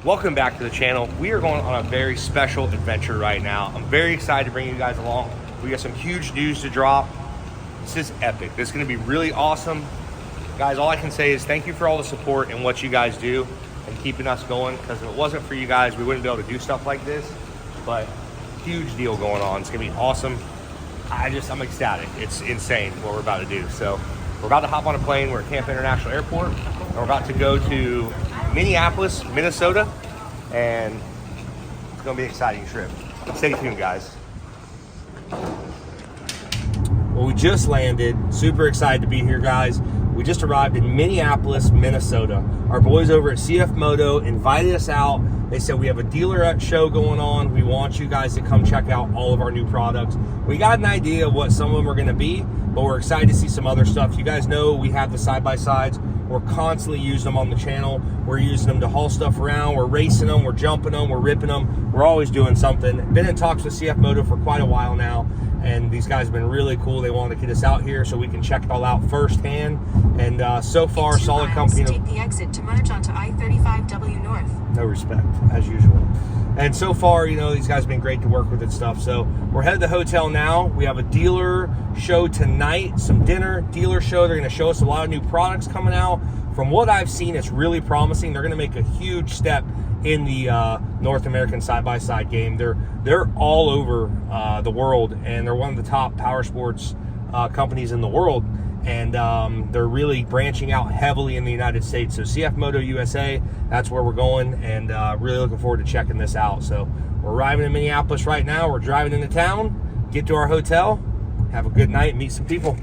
Welcome back to the channel. We are going on a very special adventure right now. I'm very excited to bring you guys along. We got some huge news to drop. This is epic. This is going to be really awesome. Guys, all I can say is thank you for all the support and what you guys do and keeping us going, because if it wasn't for you guys, we wouldn't be able to do stuff like this. But huge deal going on. It's going to be awesome. I'm ecstatic. It's insane what we're about to do. So we're about to hop on a plane. We're at Tampa International Airport, and we're about to go to Minneapolis, Minnesota, and it's going to be an exciting trip. Stay tuned, guys. Well, we just landed. Super excited to be here, guys. We just arrived in Minneapolis, Minnesota. Our boys over at CFMoto invited us out. They said we have a dealer show going on. We want you guys to come check out all of our new products. We got an idea of what some of them are going to be, but we're excited to see some other stuff. You guys know we have the side-by-sides. We're constantly using them on the channel. We're using them to haul stuff around. We're racing them. We're jumping them. We're ripping them. We're always doing something. Been in talks with CFMoto for quite a while now, and these guys have been really cool. They wanted to get us out here so we can check it all out firsthand. And so far, solid company. Take the exit to merge onto I-35W North. No respect, as usual. And so far, you know, these guys have been great to work with and stuff. So we're headed to the hotel now. We have a dealer show tonight, some dinner, dealer show. They're going to show us a lot of new products coming out. From what I've seen, it's really promising. They're going to make a huge step in the North American side-by-side game. They're all over the world, and they're one of the top power sports companies in the world. And they're really branching out heavily in the United States. So CFMoto USA, that's where we're going, and really looking forward to checking this out. So we're arriving in Minneapolis right now. We're driving into town, get to our hotel, have a good night, meet some people.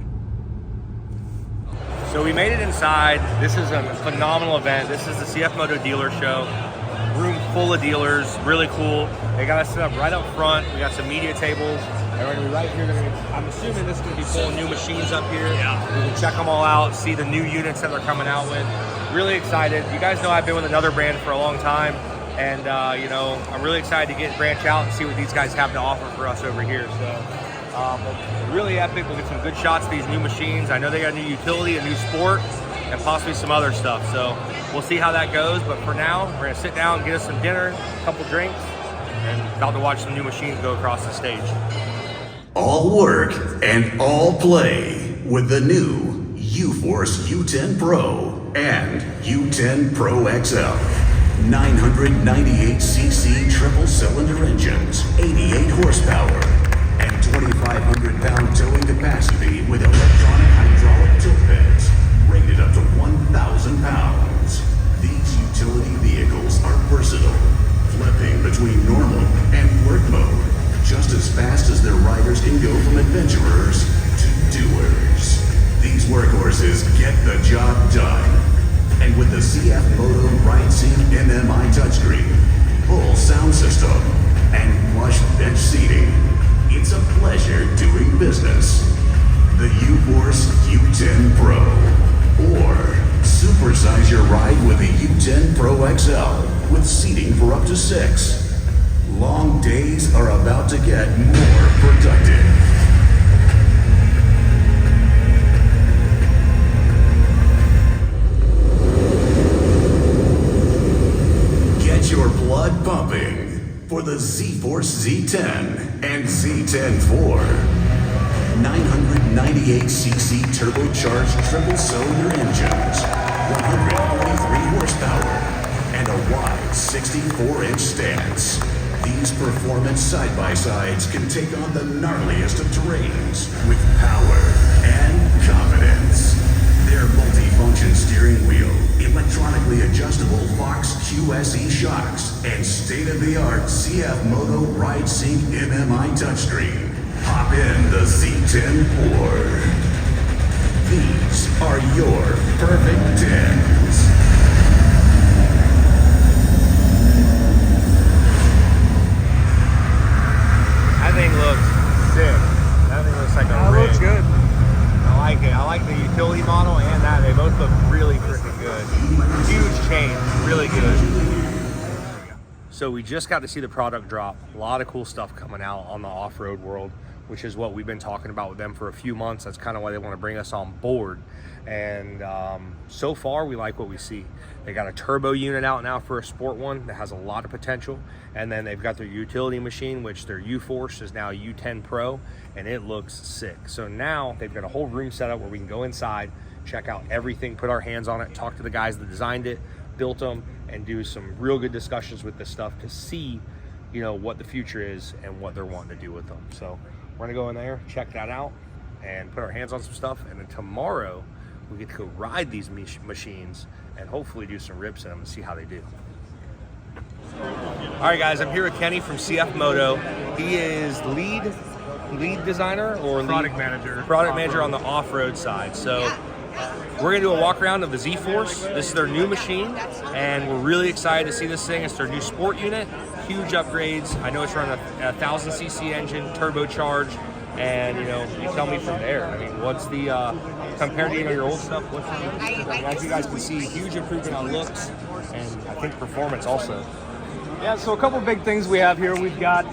So we made it inside. This is a phenomenal event. This is the CFMoto Dealer show. Room full of dealers, really cool. They got us set up right up front. We got some media tables. And we're gonna be right here. I'm assuming this is gonna be full of new machines up here. Yeah. We can check them all out, see the new units that they're coming out with. Really excited. You guys know I've been with another brand for a long time, and you know, I'm really excited to branch out and see what these guys have to offer for us over here. So really epic. We'll get some good shots of these new machines. I know they got a new utility, a new sport, and possibly some other stuff. So we'll see how that goes. But for now, we're gonna sit down, get us some dinner, a couple drinks, and about to watch some new machines go across the stage. All work and all play with the new UForce U10 Pro and U10 Pro XL. 998cc triple cylinder engines, 88 horsepower, and 2,500 pound towing capacity with electronic hydraulic tilt beds, rated up to 1,000 pounds. These utility vehicles are versatile, flipping between normal and work mode, just as fast as their riders can go from adventurers to doers. These workhorses get the job done. And with the CFMoto RideSync MMI touchscreen, full sound system, and plush bench seating, it's a pleasure doing business. The UForce U10 Pro. Or supersize your ride with the U10 Pro XL with seating for up to 6. Long days are about to get more productive. Get your blood pumping for the ZForce Z10 and Z10-4. 998cc turbocharged triple cylinder engines, 143 horsepower, and a wide 64-inch stance. These performance side-by-sides can take on the gnarliest of terrains with power and confidence. Their multi-function steering wheel, electronically adjustable Fox QSE shocks, and state-of-the-art CFMoto RideSync MMI touchscreen. Hop in the Z10-4. These are your perfect 10s. That thing looks sick. That thing looks like a rig. Looks good. I like it. I like the utility model and that. They both look really freaking good. Huge change. Really good. So we just got to see the product drop. A lot of cool stuff coming out on the off-road world, which is what we've been talking about with them for a few months. That's kind of why they want to bring us on board. And so far, we like what we see. They got a turbo unit out now for a sport one that has a lot of potential. And then they've got their utility machine, which their UForce is now U10 Pro, and it looks sick. So now they've got a whole room set up where we can go inside, check out everything, put our hands on it, talk to the guys that designed it, built them, and do some real good discussions with this stuff to see, you know, what the future is and what they're wanting to do with them. So we're gonna go in there, check that out, and put our hands on some stuff. And then tomorrow we get to go ride these machines and hopefully do some rips in them and see how they do. All right, guys, I'm here with Kenny from CFMoto. He is lead designer or product manager on the off-road side. So we're gonna do a walk around of the ZForce. This is their new machine, and we're really excited to see this thing. It's their new sport unit, huge upgrades. I know it's running a 1000cc engine, turbocharged, and you know, you tell me from there. I mean, what's the compared to your old stuff? What's as you guys can see, huge improvement on looks and I think performance also. Yeah, so a couple big things we have here. We've got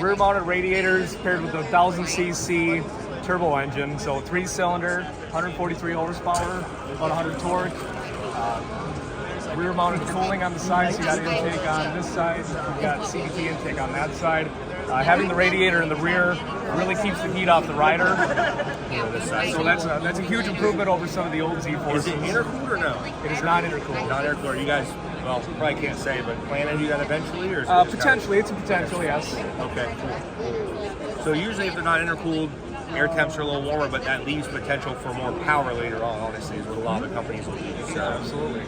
rear mounted radiators paired with a 1000cc turbo engine, so 3-cylinder, 143 horsepower, about 100 torque. Rear mounted cooling on the side, so you got intake on this side, you've got CVT intake on that side. Having the radiator in the rear really keeps the heat off the rider. So that's a huge improvement over some of the old ZForces. Is it intercooled or no? It is not intercooled. Not intercooled. You guys, well, probably can't say, but plan to do that eventually, or is it potentially? It's a potential, yes. Okay, cool. So usually, if they're not intercooled, air temps are a little warmer, but that leaves potential for more power later on. Honestly, is what a lot of companies will use. So, absolutely.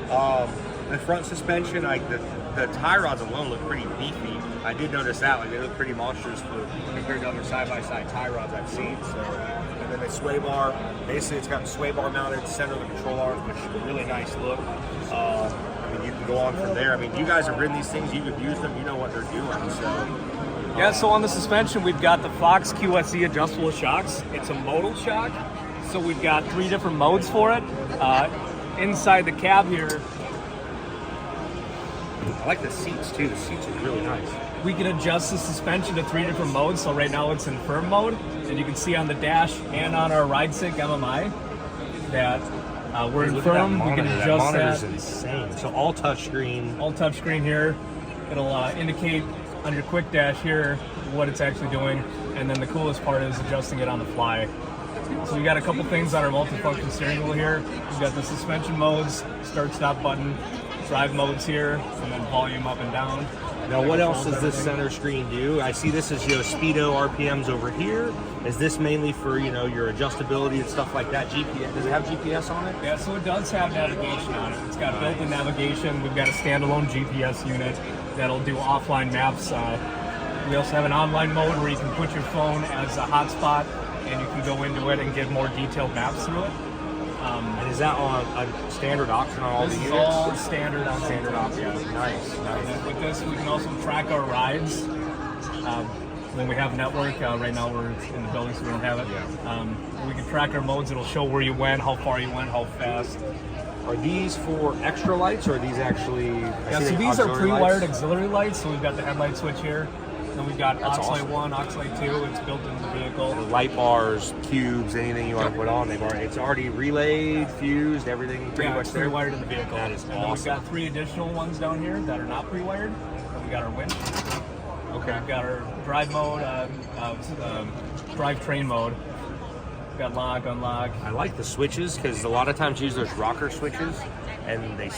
The front suspension, like the tie rods alone look pretty beefy. I did notice that, like they look pretty monstrous compared to other side-by-side tie rods I've seen. So, and then the sway bar, basically it's got sway bar mounted center of the control arms, which is a really nice look. I mean, you can go on from there. I mean, you guys have ridden these things, you've used them, you know what they're doing. So, yeah. So on the suspension, we've got the Fox QSE adjustable shocks. It's a modal shock, so we've got 3 different modes for it. Inside the cab here, I like the seats too. The seats are really nice. we can adjust the suspension to 3 different modes. So right now it's in firm mode, and you can see on the dash and on our RideSync MMI that we're in firm. We can adjust that. That monitor's insane. So all touchscreen. All touchscreen here. It'll indicate on your quick dash here what it's actually doing, and then the coolest part is adjusting it on the fly. So we got a couple things on our multifunction steering wheel here. We've got the suspension modes, start-stop button, drive modes here, and then volume up and down. Now, what else does this center screen do? I see this is, speedo RPMs over here. Is this mainly for, your adjustability and stuff like that? GPS? Does it have GPS on it? Yeah, so it does have navigation on it. It's got built-in navigation. We've got a standalone GPS unit that'll do offline maps. We also have an online mode where you can put your phone as a hotspot, and you can go into it and get more detailed maps through it. And is that on a standard option on all the This units? is all standard on Standard option. Yeah. Nice. And then with this, we can also track our rides. When we have network, right now we're in the building, so we don't have it. Yeah. We can track our modes. It'll show where you went, how far you went, how fast. Are these for extra lights, or are these actually? Yeah, so these are pre-wired auxiliary lights. So we've got the headlight switch here. Then we've got That's Oxlight awesome. 1, Oxlight 2. It's built into the vehicle. The light bars, cubes, anything you want to put on, it's already relayed, fused, everything pretty much it's there. pre-wired in the vehicle. That is and then we've awesome. got 3 additional ones down here that are not pre-wired. And we got our winch. Okay. We've got our drive mode, drivetrain mode. We've got lock, unlock. I like the switches because a lot of times you use those rocker switches and they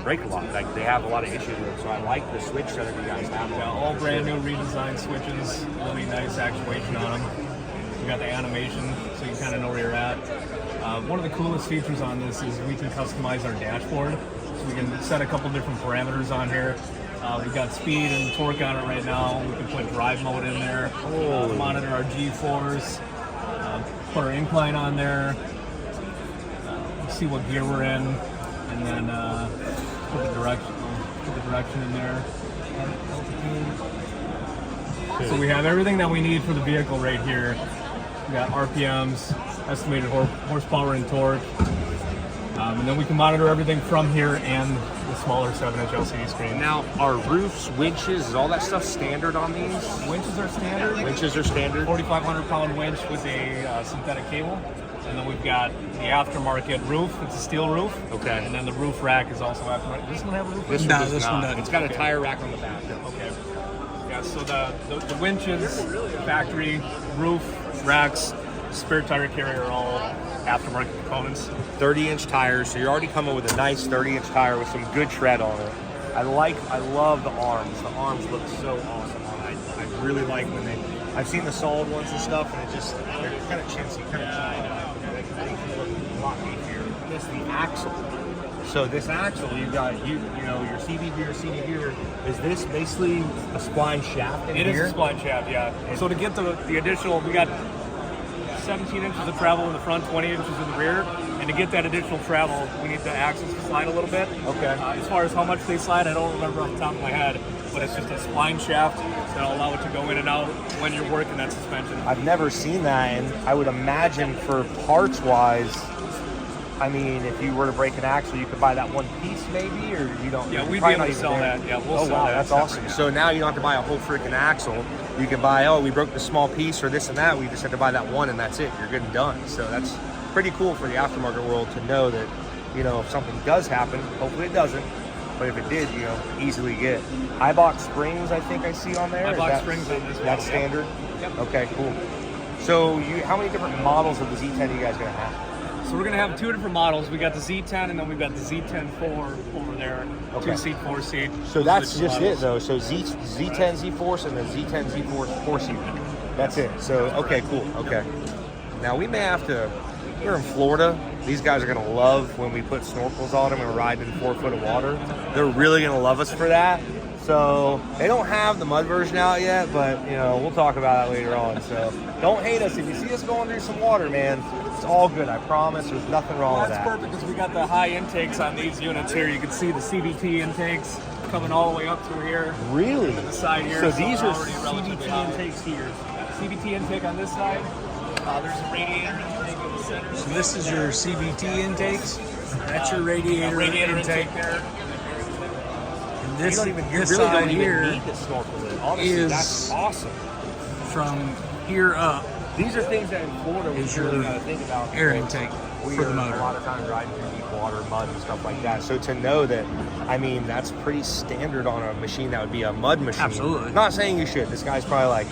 break a lot. Like they have a lot of issues with them. So I like the switch setup you guys have. Yeah, all brand new redesigned switches. Really nice actuation on them. We got the animation, so you kind of know where you're at. One of the coolest features on this is we can customize our dashboard. So we can set a couple different parameters on here. We've got speed and torque on it right now. We can put drive mode in there. Monitor our G-force. Put our incline on there. See what gear we're in, and then put the direction in there. So we have everything that we need for the vehicle right here. We got RPMs, estimated horsepower and torque, and then we can monitor everything from here and the smaller 7-inch LCD screen. Now, are roofs, winches, is all that stuff standard on these? Winches are standard. Winches are standard. 4,500 pound winch with a synthetic cable. And then we've got the aftermarket roof. It's a steel roof. Okay. And then the roof rack is also aftermarket. Does this one have a roof rack? This No, one does this one not. doesn't. It's got a tire rack on the back. Okay. Yeah, so the winches, factory, roof, racks, spare tire carrier are all aftermarket components. 30-inch tires, so you're already coming with a nice 30-inch tire with some good tread on it. I love the arms. The arms look so awesome. I really like when I've seen the solid ones and stuff, and they're kind of chintzy, kind of they look a lot beefier. This the axle. So this axle, you've got your CV here, CV here. Is this basically a spline shaft in It here? is a spline shaft, yeah. So to get the additional, we got 17 inches of travel in the front, 20 inches in the rear. And to get that additional travel, we need the axles to slide a little bit. Okay. As far as how much they slide, I don't remember off the top of my head, but it's just a spline shaft that'll allow it to go in and out when you're working that suspension. I've never seen that, and I would imagine for parts-wise, I mean, if you were to break an axle, you could buy that one piece maybe, or you don't? Yeah, we'd be probably able not to even sell there. that. Yeah, we'll Oh sell wow, that that's separate, awesome. yeah. So now you don't have to buy a whole freaking axle. You can buy, we broke the small piece or this and that. We just have to buy that one, and that's it. You're good and done. So that's pretty cool for the aftermarket world to know that, if something does happen, hopefully it doesn't, but if it did, easily get. Ibach springs, I think I see on there. Is Ibach that- springs on this one, That's yeah. standard? Yep. Okay, cool. So how many different models of the Z10 are you guys going to have? So we're going to have two different models. We got the Z10 and then we've got the Z10-4 over there. Okay. 2-seat, 4-seat. So Those are that's the two just models. it though. So Z10 Z-Force and the Z10 Z-Force 4-seat. That's it. So, okay, cool. Okay. Now we may have to, we're in Florida. These guys are going to love when we put snorkels on them and ride in 4 foot of water. They're really going to love us for that. So they don't have the mud version out yet, but we'll talk about that later on. So don't hate us if you see us going through some water, man. It's all good. I promise. There's nothing wrong with That's that. perfect because we got the high intakes on these units here. You can see the CVT intakes coming all the way up through here. Really? The side here. So these are already relatively CVT high. intakes here. CVT intake on this side. There's a radiator intake in the center. So this is your CVT intakes. That's your radiator, Radiator intake. intake there. And this, You this really side don't even here need the snorkel lid. Honestly, is- that's awesome. from here up These are things that in Florida we is really your got to think about. air because intake we for the are motor. a lot of times riding through deep water, mud, and stuff like that. So to know that, that's pretty standard on a machine that would be a mud machine. Absolutely. Not saying you should. This guy's probably like,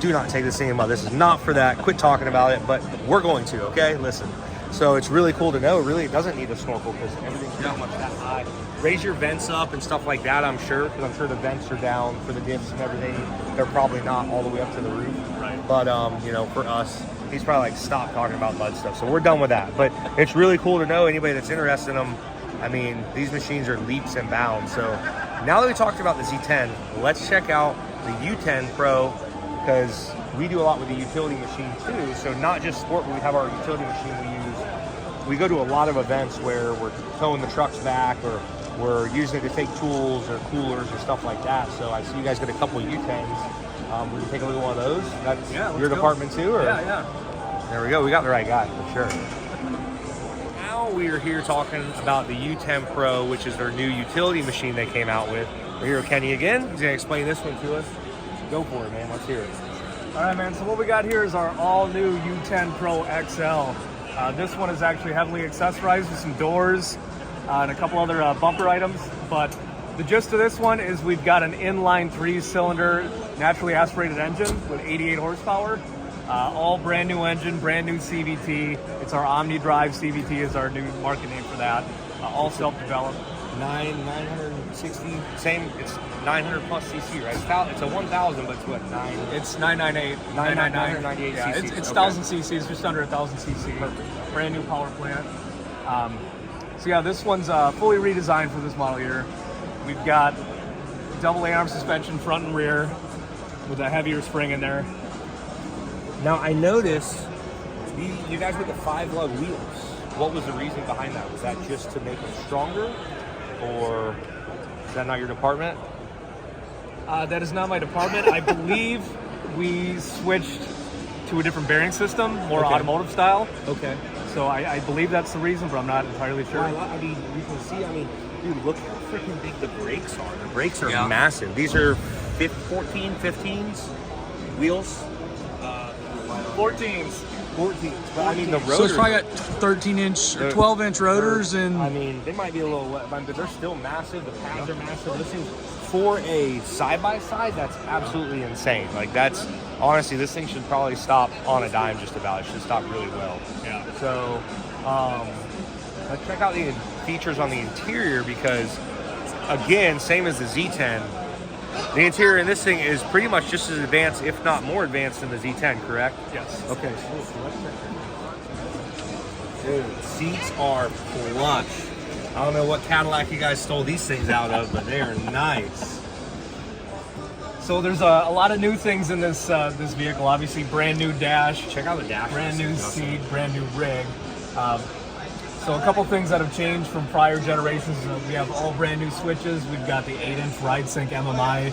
do not take this thing in mud. This is not for that. Quit talking about it. But we're going to. Okay, listen. So it's really cool to know. Really, it doesn't need a snorkel because everything's pretty much that high. Raise your vents up and stuff like that. I'm sure, because I'm sure the vents are down for the diffs and everything. They're probably not all the way up to the roof. Right. But for us, he's probably like, stop talking about mud stuff. So we're done with that. But it's really cool to know anybody that's interested in them. These machines are leaps and bounds. So now that we talked about the Z10, let's check out the U10 Pro, because we do a lot with the utility machine too. So not just sport, but we have our utility machine we use. We go to a lot of events where we're towing the trucks back, or we're using it to take tools or coolers or stuff like that. So I see you guys got a couple of U10s. We can take a look at one of those. That's let's your go. department too? Or? Yeah. There we go. We got the right guy for sure. Now we are here talking about the U10 Pro, which is their new utility machine they came out with. We're here with Kenny again. He's going to explain this one to us. Go for it, man. Let's hear it. All right, man. So what we got here is our all-new U10 Pro XL. This one is actually heavily accessorized with some doors and a couple other bumper items. But the gist of this one is we've got an inline 3-cylinder naturally aspirated engine with 88 horsepower. All brand new engine, brand new CVT. It's our Omni Drive CVT is our new market name for that. All self-developed. 960, same, it's 900 plus cc, right? It's a 1000, but it's what, 9? It's 998, 998 Yeah, cc's. it's Okay. 1,000 cc's, just under 1,000 cc. Perfect. Brand new power plant. So yeah, this one's fully redesigned for this model year. We've got double A-arm suspension front and rear with a heavier spring in there. Now I noticed you guys with the 5-lug wheels. What was the reason behind that? Was that just to make them stronger, or is that not your department? That is not my department. I believe we switched to a different bearing system, more Okay. automotive style. Okay. So I believe that's the reason, but I'm not entirely sure. You can see, dude, look how freaking big the brakes are. The brakes are Yeah. massive. These are 14, 15s wheels. 14s. 14. But I mean, the rotors. So it's probably got 13-inch or 12-inch rotors, and I mean, they might be a little wet, but they're still massive. The pads are massive. This thing, for a side-by-side, that's absolutely insane. Like, that's, honestly, this thing should probably stop on a dime just about. It should stop really well. Yeah. So, let's check out the features on the interior because, again, same as the Z10, the interior in this thing is pretty much just as advanced, if not more advanced than the Z10, correct? Yes. Okay, cool. So let's check it. Dude, seats are plush. I don't know what Cadillac you guys stole these things out of, but they are nice. So there's a lot of new things in this this vehicle. Obviously, brand new dash. Check out the dash. Brand new seat, brand new rig. So a couple things that have changed from prior generations. We have all brand new switches. We've got the 8-inch ride sync MMI,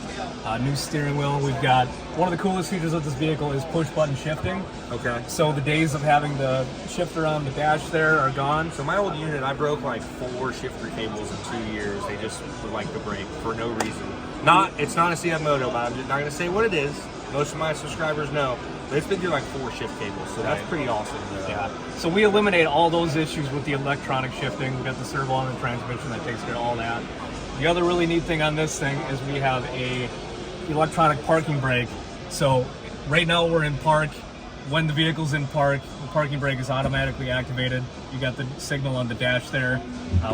new steering wheel. We've got one of the coolest features of this vehicle is push button shifting. Okay. So the days of having the shifter on the dash there are gone. So my old unit, I broke like 4 shifter cables in 2 years. They just would like to break for no reason. It's not a CFMoto, but I'm just not going to say what it is. Most of my subscribers know. But it's been through like 4 shift cables, so that's pretty awesome. Yeah. So we eliminate all those issues with the electronic shifting. We've got the servo on the transmission that takes care of all that. The other really neat thing on this thing is we have a electronic parking brake. So right now we're in park. When the vehicle's in park, the parking brake is automatically activated. You got the signal on the dash there.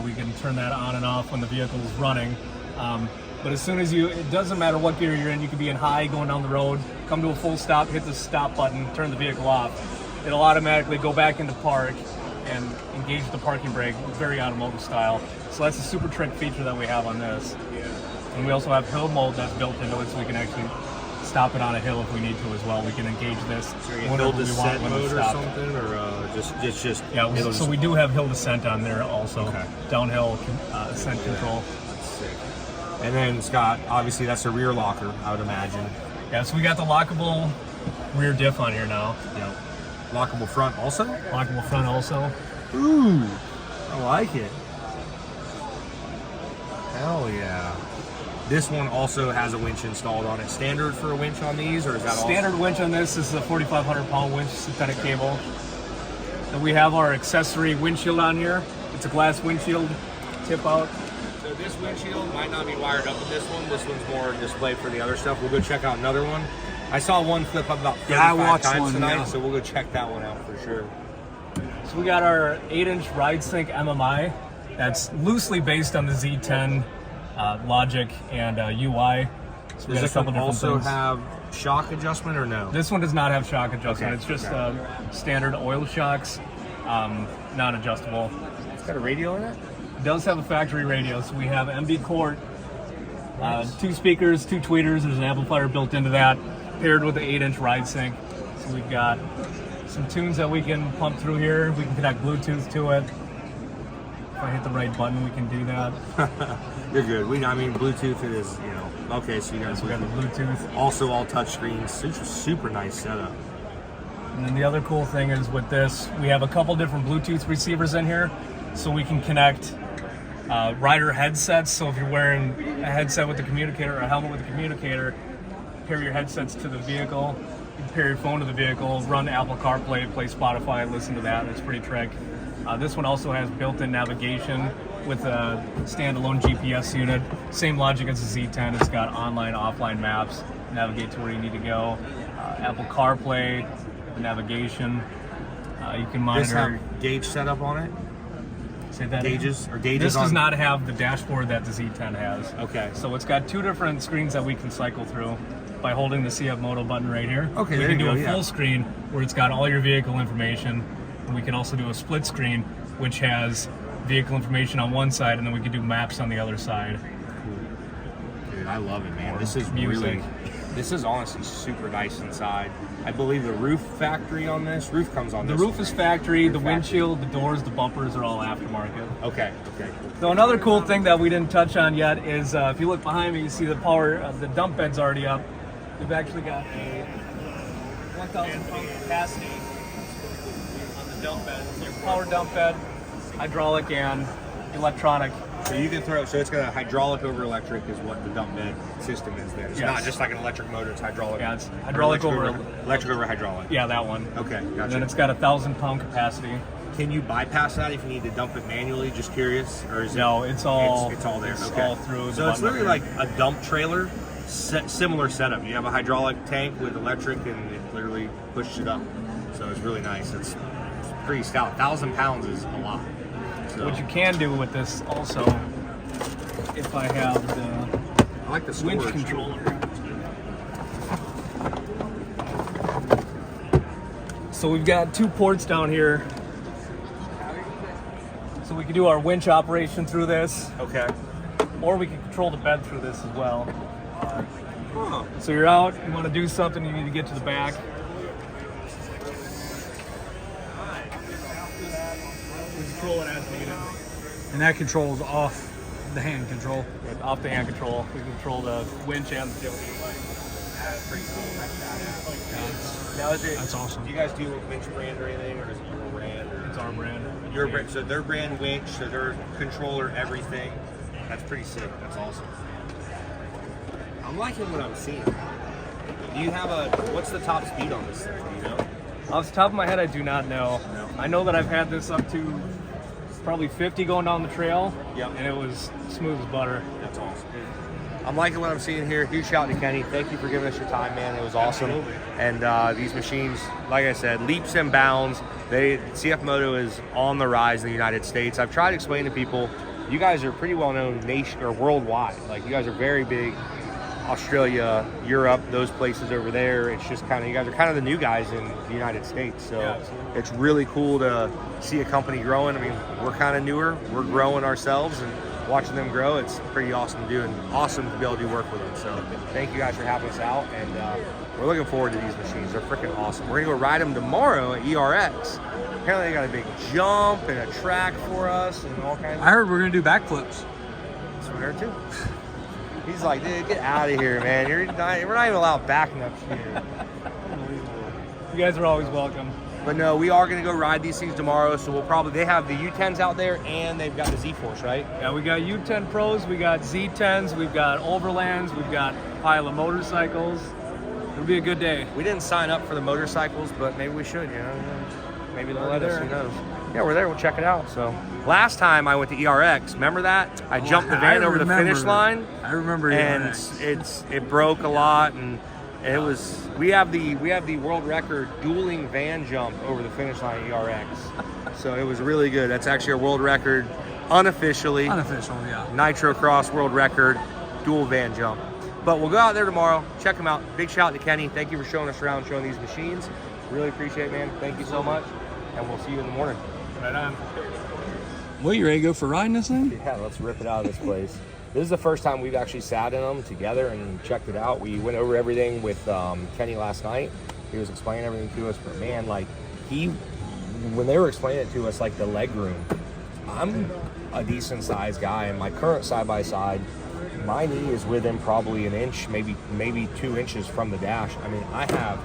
We can turn that on and off when the vehicle is running. But as soon as it doesn't matter what gear you're in, you could be in high going down the road, come to a full stop, hit the stop button, turn the vehicle off. It'll automatically go back into park and engage the parking brake, very automotive style. So that's a super trick feature that we have on this. And we also have hill mode that's built into it, so we can actually stop it on a hill if we need to as well. We can engage this whenever we want when we stop. Or something, or just yeah. So we do have hill descent on there also. Okay. Downhill ascent control. And then it's got, obviously that's a rear locker, I would imagine. Yeah, so we got the lockable rear diff on here now. Yep. Lockable front also? Lockable front also. Ooh, I like it. Hell yeah. This one also has a winch installed on it. Standard for a winch on these, or is that standard winch on this? This is a 4,500 pound winch, synthetic cable. And we have our accessory windshield on here. It's a glass windshield, tip out. So this windshield might not be wired up with this one. This one's more display for the other stuff. We'll go check out another one. I saw one flip up about 35 times tonight, so we'll go check that one out for sure. So we got our 8-inch ride sync MMI. That's loosely based on the Z10 logic and UI. So Does this one also have shock adjustment or no? This one does not have shock adjustment. Okay. It's just standard oil shocks, non-adjustable. It's got a radio in it? It does have a factory radio, so we have MB Court, 2 speakers, 2 tweeters. There's an amplifier built into that, paired with the 8-inch ride sync. So we've got some tunes that we can pump through here. We can connect Bluetooth to it. If I hit the right button, we can do that. You're good. I mean, Bluetooth is, okay, so you guys We got the Bluetooth. also all touchscreens. Super nice setup. And then the other cool thing is with this, we have a couple different Bluetooth receivers in here, so we can connect rider headsets. So if you're wearing a headset with the communicator or a helmet with the communicator, pair your headsets to the vehicle, you can pair your phone to the vehicle, run Apple CarPlay, play Spotify, listen to that. It's pretty trick. This one also has built-in navigation with a standalone GPS unit. Same logic as the Z10. It's got online, offline maps, navigate to where you need to go. Apple CarPlay, navigation. You can monitor. Does this have gauge setup on it? Say that Gauges or gauges? This does not have the dashboard that the Z10 has. Okay. So it's got 2 different screens that we can cycle through by holding the CFMoto button right here. Okay, we there can you do go, a full screen where it's got all your vehicle information, and we can also do a split screen which has vehicle information on one side, and then we can do maps on the other side. Dude, I love it, man. This is music. This is honestly super nice inside. I believe the roof factory on this. Roof comes on The this. roof is factory, the Factory. windshield, the doors, the bumpers are all aftermarket. Okay. Cool. So another cool thing that we didn't touch on yet is if you look behind me, you see the power, the dump bed's already up. We've actually got a 1,000 pound capacity on the dump bed. So power dump bed, hydraulic and electronic So you can throw, so it's got a hydraulic over electric is what the dump bed system is there. It's Yes. not just like an electric motor, it's hydraulic. Yeah, it's hydraulic over electric over hydraulic. Yeah, that one. Okay, And gotcha. then it's got 1,000-pound capacity. Can you bypass that if you need to dump it manually? Just curious, or is No, it? it's all It's all there. It's okay. all through. So the it's button literally up like a dump trailer, similar setup. You have a hydraulic tank with electric, and it literally pushes it up. So it's really nice. It's pretty stout. 1,000 pounds is a lot. So. What you can do with this also, if I have the I like the winch storage. controller. So we've got 2 ports down here. So we can do our winch operation through this, Okay. or we can control the bed through this as well. Huh. So you're out, you want to do something, you need to get to the back. We control it as needed. And that controls off the hand control. Off the hand control, we can control the winch and the tailgate light. Now is it? That's awesome. Do you guys do winch brand or anything, or is it your brand? Or It's our brand. your brand? So their brand winch, so their controller, everything. That's pretty sick. That's awesome. I'm liking what I'm seeing. Do you have a? What's the top speed on this thing? Do you know? Off the top of my head, I do not know. No. I know that I've had this up to probably 50 going down the trail, Yep. and it was smooth as butter. That's awesome. I'm liking what I'm seeing here. Huge shout out to Kenny. Thank you for giving us your time, man. It was awesome. Absolutely. And these machines, like I said, leaps and bounds. CFMoto is on the rise in the United States. I've tried to explain to people, you guys are pretty well known nation or worldwide. Like you guys are very big. Australia, Europe, those places over there. It's just kind of, you guys are kind of the new guys in the United States. So Yeah, absolutely. it's really cool to see a company growing. I mean, we're kind of newer. We're growing ourselves and watching them grow. It's pretty awesome to do and awesome to be able to do work with them. So thank you guys for having us out. And we're looking forward to these machines. They're freaking awesome. We're going to go ride them tomorrow at ERX. Apparently they got a big jump and a track for us and all kinds of I heard we're gonna do backflips. That's what I heard too. He's like, dude, get out of here, man. We're not even allowed backing up here. You guys are always welcome. But no, we are going to go ride these things tomorrow. So they have the U10s out there and they've got the ZForce, right? Yeah, we got U10 Pros, we got Z10s, we've got Overlands, we've got a pile of motorcycles. It'll be a good day. We didn't sign up for the motorcycles, but maybe we should, you know. Maybe they'll let us, who knows. Yeah, we're there. We'll check it out. So last time I went to ERX, remember that? I jumped the van over the finish line. I remember And ERX. it broke a lot, and it was we have the world record dueling van jump over the finish line at ERX. So it was really good. That's actually a world record unofficially. Unofficial, yeah. Nitro Cross world record dual van jump. But we'll go out there tomorrow, check them out. Big shout out to Kenny. Thank you for showing us around, showing these machines. Really appreciate it, man. Thank you so much. And we'll see you in the morning. Right on. Well, you ready to go for riding this thing? Yeah, let's rip it out of this place. This is the first time we've actually sat in them together and checked it out. We went over everything with Kenny last night. He was explaining everything to us, but man, like when they were explaining it to us, like the leg room, I'm a decent sized guy, and my current side-by-side, my knee is within probably an inch, maybe 2 inches from the dash. I mean, I have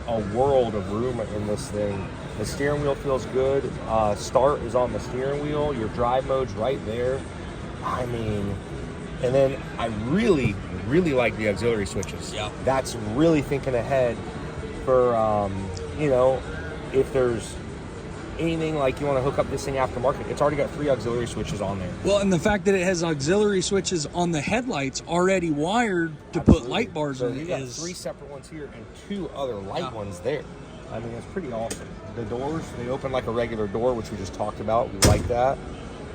a world of room in this thing. The steering wheel feels good. Start is on the steering wheel. Your drive mode's right there. I mean, and then I really, really like the auxiliary switches. Yeah. That's really thinking ahead for, if there's anything like you want to hook up this thing aftermarket, it's already got 3 auxiliary switches on there. Well, and the fact that it has auxiliary switches on the headlights already wired to put light bars so in you it got is 3 separate ones here and 2 other light ones there. I mean, it's pretty awesome. The doors, they open like a regular door, which we just talked about. We like that.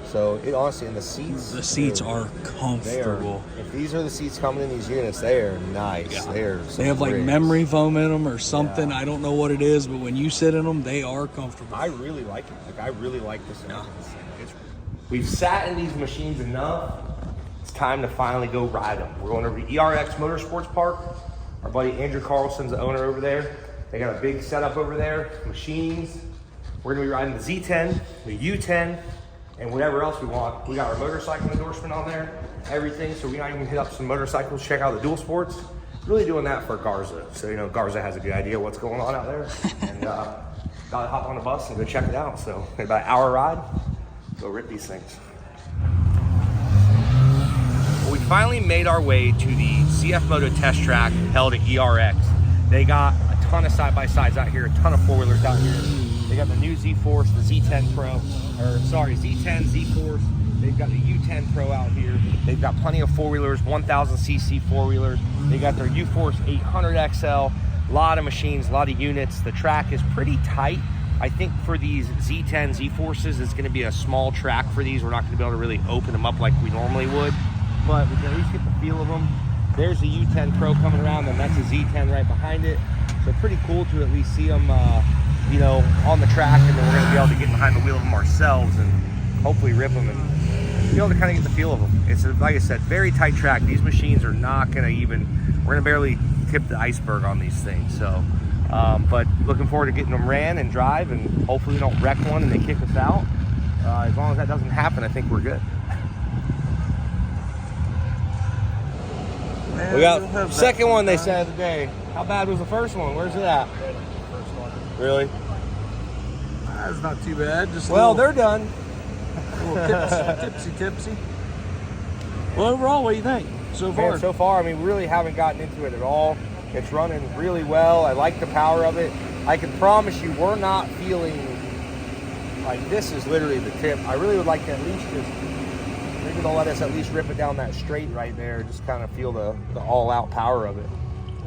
So it honestly, and the seats. the seats dude, are they are, comfortable. if these are the seats coming in these units, they are nice. Yeah. They They have like rigs. memory foam in them or something. Yeah. I don't know what it is, but when you sit in them, they are comfortable. I really like it. Like I really like this. We've sat in these machines enough. It's time to finally go ride them. We're going over to ERX Motorsports Park. Our buddy Andrew Carlson's the owner over there. They got a big setup over there, machines. We're gonna be riding the Z10, the U10, and whatever else we want. We got our motorcycle endorsement on there, everything. So we might even hit up some motorcycles, check out the dual sports. Really doing that for Garza. So, Garza has a good idea what's going on out there. And gotta hop on the bus and go check it out. So about an hour ride, go rip these things. finally made our way to the CFMoto test track held at ERX. They got a ton of side-by-sides out here, a ton of four-wheelers out here. They got the new ZForce, the Z10 Pro, or sorry, Z10, ZForce. They've got the U10 Pro out here. They've got plenty of four-wheelers, 1,000cc four-wheelers. They got their UForce 800 XL, a lot of machines, a lot of units. The track is pretty tight. I think for these Z10 ZForces, it's gonna be a small track for these. We're not gonna be able to really open them up like we normally would, but we can at least get the feel of them. There's the U10 Pro coming around, and that's a Z10 right behind it. So pretty cool to at least see them, you know, on the track, and then we're gonna be able to get behind the wheel of them ourselves and hopefully rip them and be able to kind of get the feel of them. It's, like I said, very tight track. These machines are not gonna we're gonna barely tip the iceberg on these things. So, but looking forward to getting them ran and drive, and hopefully we don't wreck one and they kick us out. As long as that doesn't happen, I think we're good. Man, We got second one they said today. How bad was the first one? Where's it at? First one. Really? That's not too bad. Just Well, a they're done. little tipsy. Well, overall, what do you think so far? Man, so far, I mean, we really haven't gotten into it at all. It's running really well. I like the power of it. I can promise you, we're not feeling like this is literally the tip. I really would like to at least just, maybe they'll let us at least rip it down that straight right there, just kind of feel the all-out power of it.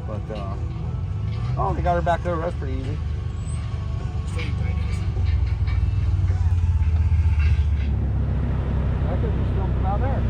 But, oh, they got her back there. That's pretty easy. I could just film from out there.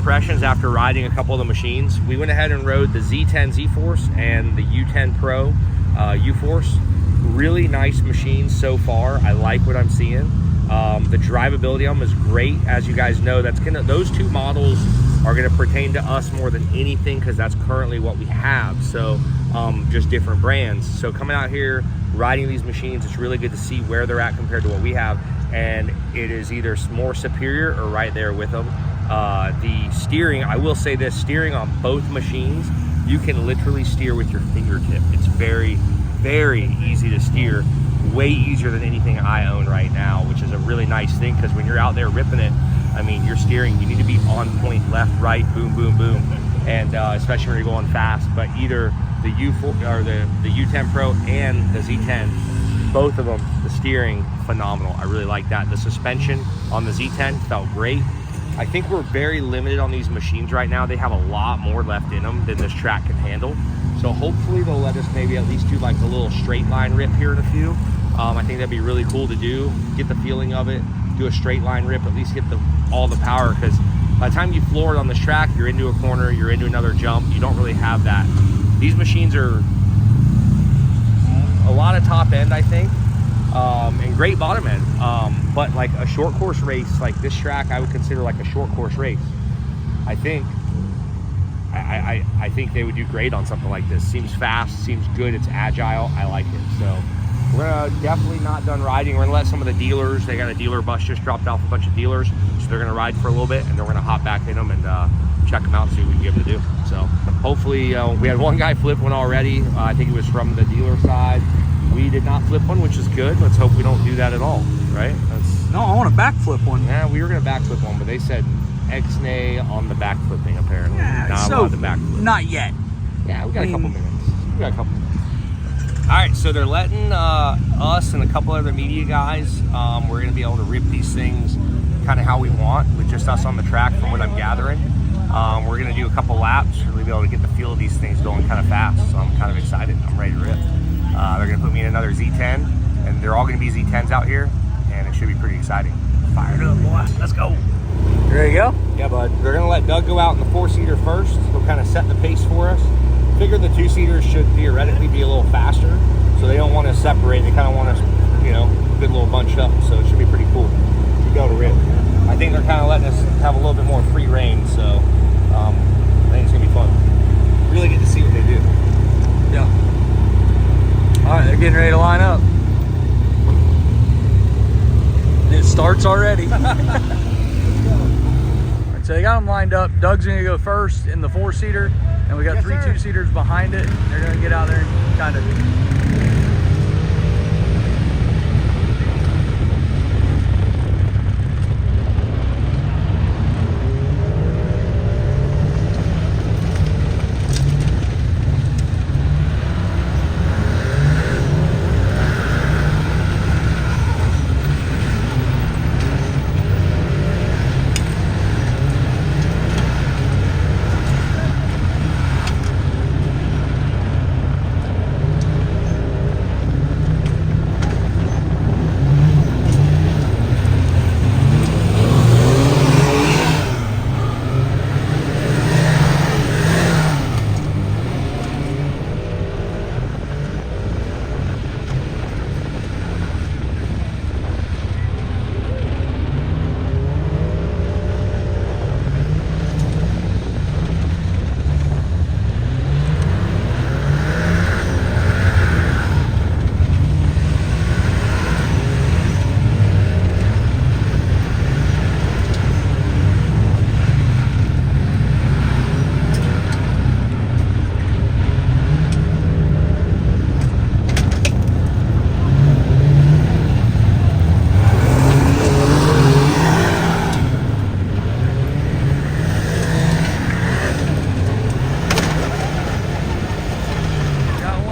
impressions after riding a couple of the machines. We went ahead and rode the Z10 ZForce and the U10 Pro UForce. Really nice machines so far. I like what I'm seeing. The drivability on them is great. As you guys know, those two models are gonna pertain to us more than anything because that's currently what we have. So just different brands. So coming out here, riding these machines, it's really good to see where they're at compared to what we have. And it is either more superior or right there with them. The steering, I will say this, steering on both machines, you can literally steer with your fingertip. It's very, very easy to steer. Way easier than anything I own right now, which is a really nice thing because when you're out there ripping it, I mean, you're steering, you need to be on point, left, right, boom, boom, boom. And especially when you're going fast, but either the U4 or the U10 Pro and the Z10, both of them, the steering, phenomenal. I really like that. The suspension on the Z10 felt great. I think we're very limited on these machines right now. They have a lot more left in them than this track can handle. So hopefully they'll let us maybe at least do like a little straight line rip here in a few. I think that'd be really cool to do, get the feeling of it, do a straight line rip, at least get all the power, because by the time you floor it on this track, you're into a corner, you're into another jump, you don't really have that. These machines are a lot of top end, I think, and great bottom end, but like a short course race, like this track, I would consider like a short course race. I think they would do great on something like this. Seems fast, seems good, it's agile, I like it. So we're definitely not done riding. We're gonna let some of the dealers, they got a dealer bus just dropped off a bunch of dealers, so they're gonna ride for a little bit and then we're gonna hop back in them and check them out and see what we can get them to do. So hopefully, we had one guy flip one already. I think it was from the dealer side. We did not flip one, which is good. Let's hope we don't do that at all, right? No, I want to backflip one. Yeah, we were gonna backflip one, but they said X-nay on the backflipping apparently. Yeah, Not allowed to backflip. Not yet. Yeah, we got a couple minutes. We got a couple minutes. All right, so they're letting us and a couple other media guys, we're gonna be able to rip these things kind of how we want with just us on the track from what I'm gathering. We're gonna do a couple laps, really be able to get the feel of these things going kind of fast. So I'm kind of excited, I'm ready to rip. They're gonna put me in another Z10 and they're all gonna be Z10s out here and it should be pretty exciting. Fired up, boy, let's go. You ready to go? Yeah, bud. They're gonna let Doug go out in the 4-seater first. He'll kind of set the pace for us. Figure the 2-seaters should theoretically be a little faster, so they don't want to separate. They kind of want us, you know, good little bunched up. So it should be pretty cool. Should go to rip. I think they're kind of letting us have a little bit more free reign. So I think it's gonna be fun. Really get to see what they do. Yeah. All right, they're getting ready to line up. It starts already. So they got them lined up. Doug's gonna go first in the 4-seater, and we got 3 2-seaters behind it. They're gonna get out there and kind of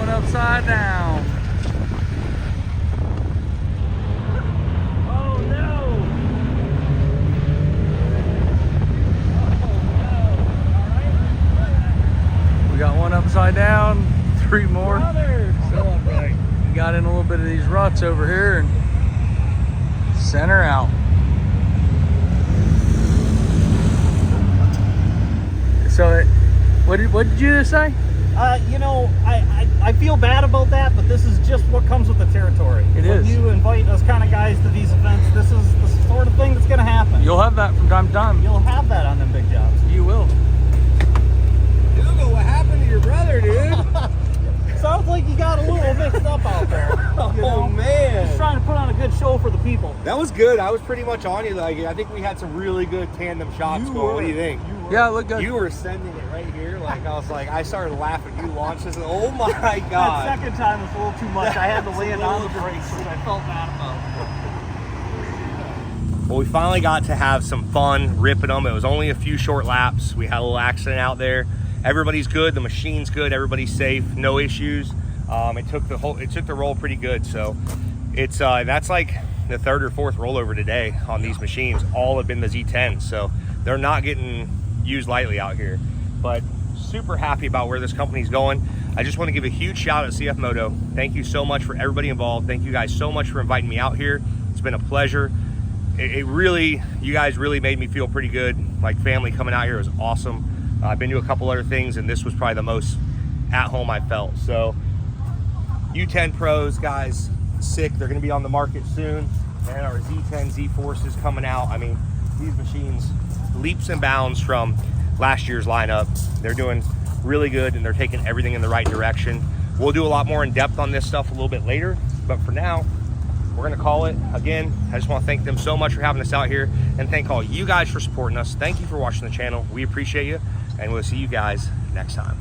upside down. Oh no! We got one upside down, 3 more. Still upright. We got in a little bit of these ruts over here and center out. So, what did you just say? You know, I feel bad about that, but this is just what comes with the territory. It when is. you invite us kind of guys to these events, this is the sort of thing that's going to happen. You'll have that from time to time. You'll have that on them big jobs. You will. Dougal, what happened to your brother, dude? Sounds like you got a little mixed up out there. You know? Oh, man. Just trying to put on a good show for the people. That was good. I was pretty much on you. Like, I think we had some really good tandem shots going. What do you think? Yeah, look good. You were sending it right here. Like, I was like, I started laughing. You launched this. Oh my That God. second time was a little too much. I had to land on the brakes, which I felt bad about. Well, we finally got to have some fun ripping them. It was only a few short laps. We had a little accident out there. Everybody's good. The machine's good. Everybody's safe. No issues. It took the roll pretty good. So it's that's like the third or fourth rollover today on these machines. All have been the Z10s. So they're not getting used lightly out here. But super happy about where this company's going. I just want to give a huge shout out to CFMoto. Thank you so much for everybody involved. Thank you guys so much for inviting me out here. It's been a pleasure. You guys really made me feel pretty good. Like, family coming out here was awesome. I've been to a couple other things, and this was probably the most at home I felt. So U10 Pros, guys, sick. They're going to be on the market soon. And our Z10 ZForce is coming out. I mean, these machines, leaps and bounds from last year's lineup. They're doing really good, and they're taking everything in the right direction. We'll do a lot more in depth on this stuff a little bit later, but for now, we're gonna call it. Again, I just want to thank them so much for having us out here, and thank all you guys for supporting us. Thank you for watching the channel. We appreciate you, and we'll see you guys next time.